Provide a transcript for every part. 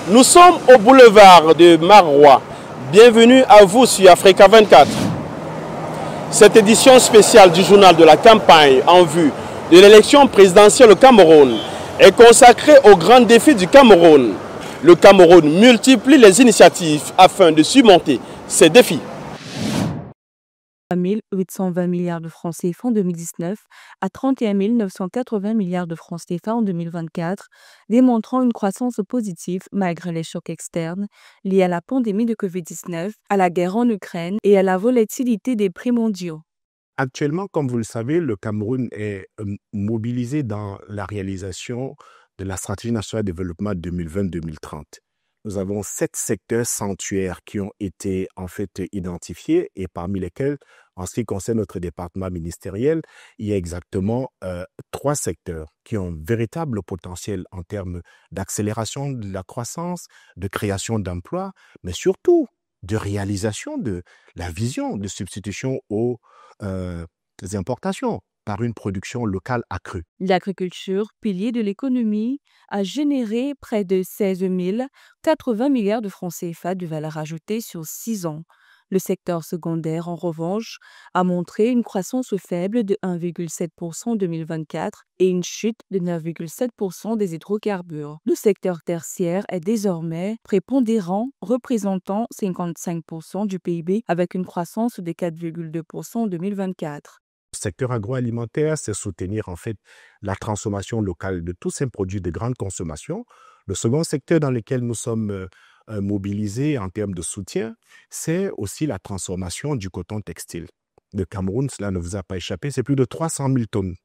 Nous sommes au boulevard de Marois. Bienvenue à vous sur Africa 24. Cette édition spéciale du journal de la campagne en vue de l'élection présidentielle au Cameroun est consacrée aux grands défis du Cameroun. Le Cameroun multiplie les initiatives afin de surmonter ces défis. 820 milliards de francs CFA en 2019 à 31 980 milliards de francs CFA en 2024, démontrant une croissance positive malgré les chocs externes liés à la pandémie de Covid-19, à la guerre en Ukraine et à la volatilité des prix mondiaux. Actuellement, comme vous le savez, le Cameroun est mobilisé dans la réalisation de la stratégie nationale de développement 2020-2030. Nous avons 7 secteurs sanctuaires qui ont été en fait identifiés et parmi lesquels, en ce qui concerne notre département ministériel, il y a exactement 3 secteurs qui ont un véritable potentiel en termes d'accélération de la croissance, de création d'emplois, mais surtout de réalisation de la vision de substitution aux importations par une production locale accrue. L'agriculture, pilier de l'économie, a généré près de 16 080 milliards de francs CFA de valeur ajoutée sur 6 ans. Le secteur secondaire, en revanche, a montré une croissance faible de 1,7% en 2024 et une chute de 9,7% des hydrocarbures. Le secteur tertiaire est désormais prépondérant, représentant 55% du PIB avec une croissance de 4,2% en 2024. Le secteur agroalimentaire, c'est soutenir en fait la transformation locale de tous ces produits de grande consommation. Le second secteur dans lequel nous sommes mobilisés en termes de soutien, c'est aussi la transformation du coton textile. Le Cameroun, cela ne vous a pas échappé, c'est plus de 300 000 tonnes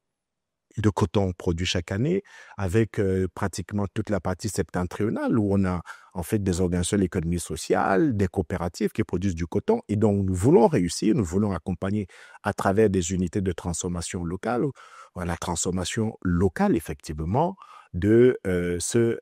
de coton produit chaque année, avec pratiquement toute la partie septentrionale où on a en fait des organisations de l'économie sociale, des coopératives qui produisent du coton. Et donc, nous voulons réussir, nous voulons accompagner à travers des unités de transformation locale, la transformation locale, effectivement, de ce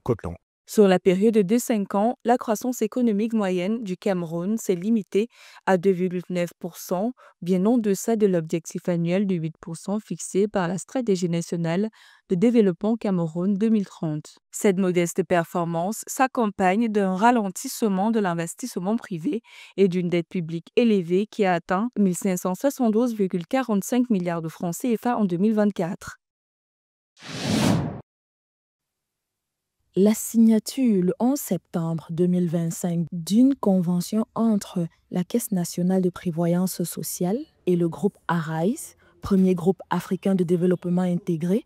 coton. Sur la période de 5 ans, la croissance économique moyenne du Cameroun s'est limitée à 2,9%, bien en deçà de l'objectif annuel de 8% fixé par la Stratégie nationale de développement Cameroun 2030. Cette modeste performance s'accompagne d'un ralentissement de l'investissement privé et d'une dette publique élevée qui a atteint 1 572,45 milliards de francs CFA en 2024. La signature le 11 septembre 2025 d'une convention entre la Caisse nationale de prévoyance sociale et le groupe ARISE, premier groupe africain de développement intégré,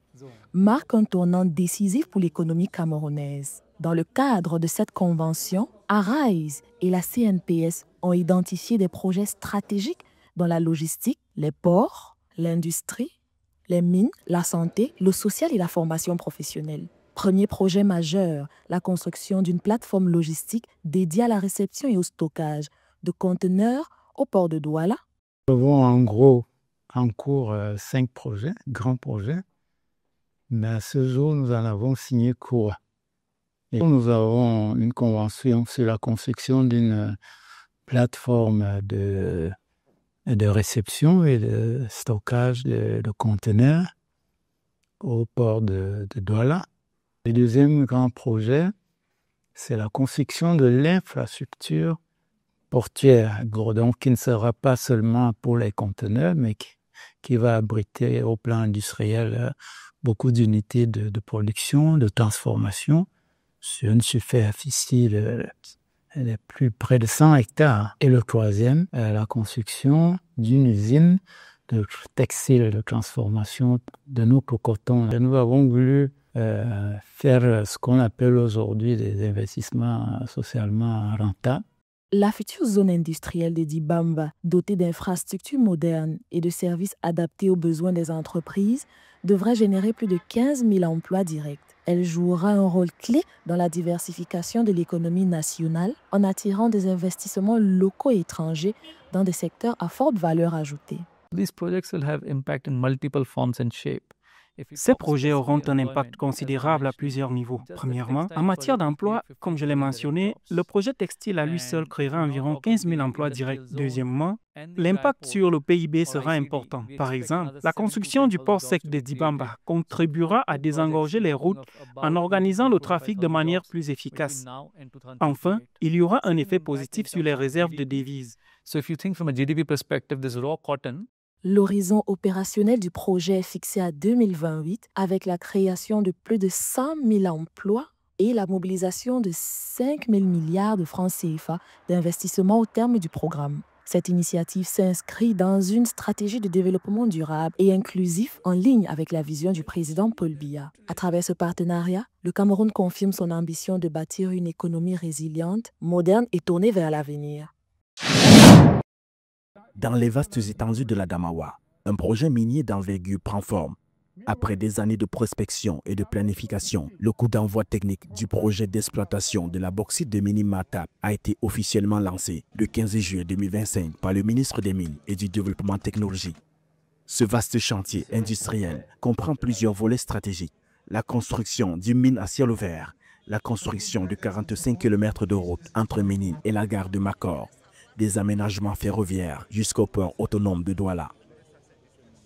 marque un tournant décisif pour l'économie camerounaise. Dans le cadre de cette convention, ARISE et la CNPS ont identifié des projets stratégiques dans la logistique, les ports, l'industrie, les mines, la santé, le social et la formation professionnelle. Premier projet majeur, la construction d'une plateforme logistique dédiée à la réception et au stockage de conteneurs au port de Douala. Nous avons en gros en cours 5 projets, grands projets, mais à ce jour, nous en avons signé quoi. Et nous avons une convention sur la construction d'une plateforme de réception et de stockage de conteneurs au port de Douala. Le deuxième grand projet, c'est la construction de l'infrastructure portuaire, donc qui ne sera pas seulement pour les conteneurs, mais qui va abriter au plan industriel beaucoup d'unités de production, de transformation sur une superficie de plus près de 100 hectares. Et le troisième, la construction d'une usine de textile de transformation de nos cotons. Et nous avons voulu faire ce qu'on appelle aujourd'hui des investissements socialement rentables. La future zone industrielle de Dibamba, dotée d'infrastructures modernes et de services adaptés aux besoins des entreprises, devrait générer plus de 15 000 emplois directs. Elle jouera un rôle clé dans la diversification de l'économie nationale en attirant des investissements locaux et étrangers dans des secteurs à forte valeur ajoutée. These projects will have impact in multiple forms and shape. Ces projets auront un impact considérable à plusieurs niveaux. Premièrement, en matière d'emploi, comme je l'ai mentionné, le projet textile à lui seul créera environ 15 000 emplois directs. Deuxièmement, l'impact sur le PIB sera important. Par exemple, la construction du port sec de Dibamba contribuera à désengorger les routes en organisant le trafic de manière plus efficace. Enfin, il y aura un effet positif sur les réserves de devises. L'horizon opérationnel du projet est fixé à 2028 avec la création de plus de 100 000 emplois et la mobilisation de 5 000 milliards de francs CFA d'investissement au terme du programme. Cette initiative s'inscrit dans une stratégie de développement durable et inclusif en ligne avec la vision du président Paul Biya. À travers ce partenariat, le Cameroun confirme son ambition de bâtir une économie résiliente, moderne et tournée vers l'avenir. Dans les vastes étendues de la Damawa, un projet minier d'envergure prend forme. Après des années de prospection et de planification, le coup d'envoi technique du projet d'exploitation de la bauxite de Minimata a été officiellement lancé le 15 juillet 2025 par le ministre des Mines et du Développement technologique. Ce vaste chantier industriel comprend plusieurs volets stratégiques. La construction d'une mine à ciel ouvert, la construction de 45 km de route entre Ménine et la gare de Makor, des aménagements ferroviaires jusqu'au port autonome de Douala.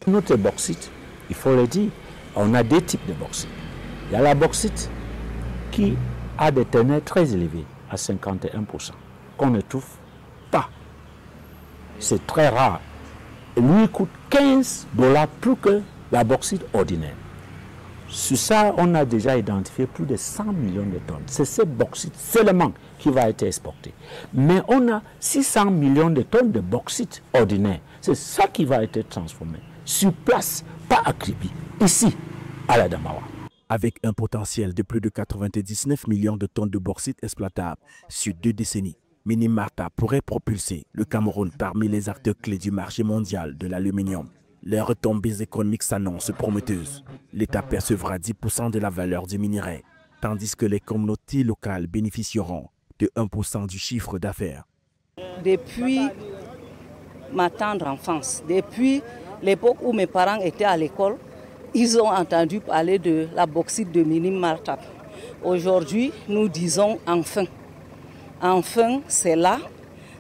Notre bauxite, il faut le dire, on a deux types de bauxite. Il y a la bauxite qui a des teneurs très élevées, à 51%, qu'on ne trouve pas. C'est très rare. Et lui coûte $15 plus que la bauxite ordinaire. Sur ça, on a déjà identifié plus de 100 millions de tonnes. C'est cette bauxite seulement qui va être exportée. Mais on a 600 millions de tonnes de bauxite ordinaire. C'est ça qui va être transformé sur place, pas à Kribi, ici, à la Damawa. Avec un potentiel de plus de 99 millions de tonnes de bauxite exploitables sur 2 décennies, Minimarta pourrait propulser le Cameroun parmi les acteurs clés du marché mondial de l'aluminium. Les retombées économiques s'annoncent prometteuses. L'État percevra 10% de la valeur du minerai, tandis que les communautés locales bénéficieront de 1% du chiffre d'affaires. Depuis ma tendre enfance, depuis l'époque où mes parents étaient à l'école, ils ont entendu parler de la bauxite de Minimarta. Aujourd'hui, nous disons enfin. Enfin, c'est là,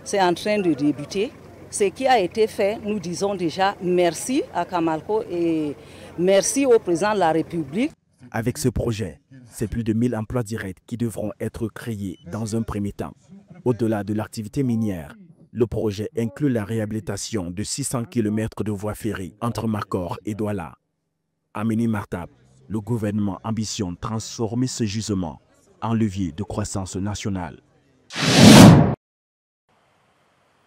c'est en train de débuter. Ce qui a été fait, nous disons déjà merci à Camalco et merci au président de la République. Avec ce projet, c'est plus de 1000 emplois directs qui devront être créés dans un premier temps. Au-delà de l'activité minière, le projet inclut la réhabilitation de 600 km de voies ferrées entre Makor et Douala. À Minimarta, le gouvernement ambitionne transformer ce gisement en levier de croissance nationale.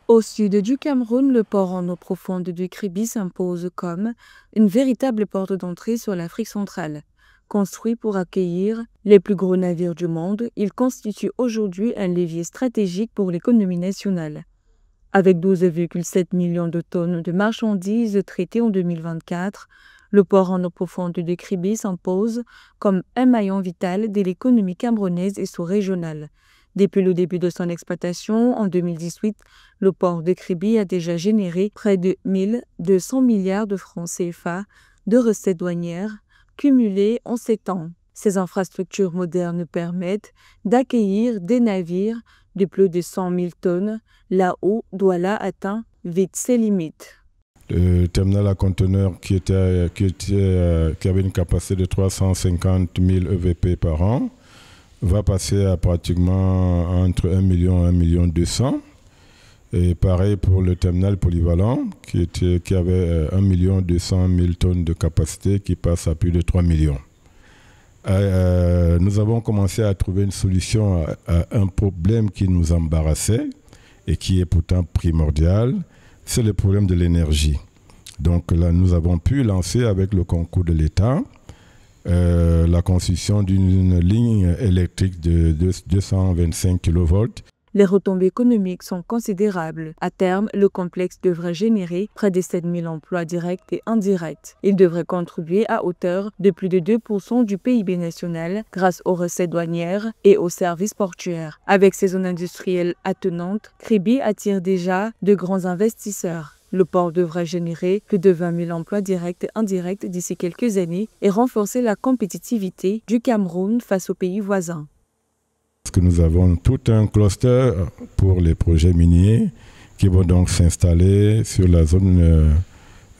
Au sud du Cameroun, le port en eau profonde du Kribi s'impose comme une véritable porte d'entrée sur l'Afrique centrale. Construit pour accueillir les plus gros navires du monde, il constitue aujourd'hui un levier stratégique pour l'économie nationale. Avec 12,7 millions de tonnes de marchandises traitées en 2024, le port en eau profonde de Kribi s'impose comme un maillon vital de l'économie camerounaise et sous-régionale. Depuis le début de son exploitation, en 2018, le port de Kribi a déjà généré près de 1200 milliards de francs CFA de recettes douanières cumulées en 7 ans. Ces infrastructures modernes permettent d'accueillir des navires de plus de 100 000 tonnes, là où Douala atteint vite ses limites. Le terminal à conteneurs qui avait une capacité de 350 000 EVP par an va passer à pratiquement entre 1 million et 1 million 200. Et pareil pour le terminal polyvalent qui avait 1 million 200 000 tonnes de capacité qui passe à plus de 3 millions. Nous avons commencé à trouver une solution à un problème qui nous embarrassait et qui est pourtant primordial, c'est le problème de l'énergie. Donc là, nous avons pu lancer avec le concours de l'État la construction d'une ligne électrique de 225 kV. Les retombées économiques sont considérables. À terme, le complexe devrait générer près de 7 000 emplois directs et indirects. Il devrait contribuer à hauteur de plus de 2% du PIB national grâce aux recettes douanières et aux services portuaires. Avec ses zones industrielles attenantes, Kribi attire déjà de grands investisseurs. Le port devrait générer plus de 20 000 emplois directs et indirects d'ici quelques années et renforcer la compétitivité du Cameroun face aux pays voisins. Parce que nous avons tout un cluster pour les projets miniers qui vont donc s'installer sur la zone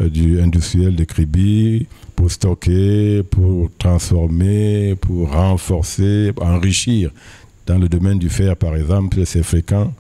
industrielle de Kribi pour stocker, pour transformer, pour renforcer, pour enrichir. Dans le domaine du fer, par exemple, c'est fréquent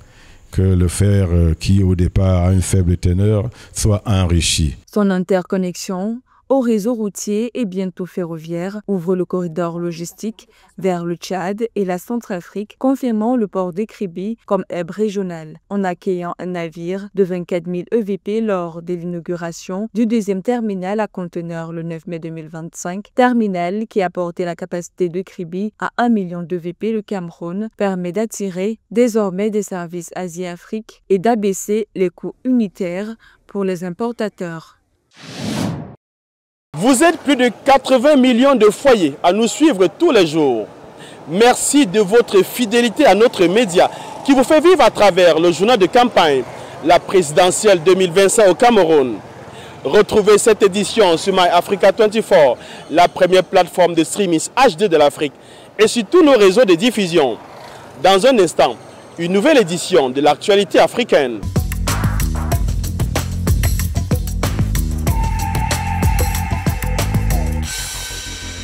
que le fer qui, au départ, a une faible teneur, soit enrichi. Son interconnexion au réseau routier et bientôt ferroviaire ouvre le corridor logistique vers le Tchad et la Centrafrique, confirmant le port de Kribi comme hub régional, en accueillant un navire de 24 000 EVP lors de l'inauguration du deuxième terminal à conteneurs le 9 mai 2025. Terminal qui a porté la capacité de Kribi à 1 million d'EVP. Le Cameroun permet d'attirer désormais des services Asie-Afrique et d'abaisser les coûts unitaires pour les importateurs. Vous êtes plus de 80 millions de foyers à nous suivre tous les jours. Merci de votre fidélité à notre média qui vous fait vivre à travers le journal de campagne, la présidentielle 2025 au Cameroun. Retrouvez cette édition sur MyAfrica24, la première plateforme de streaming HD de l'Afrique, et sur tous nos réseaux de diffusion. Dans un instant, une nouvelle édition de l'actualité africaine.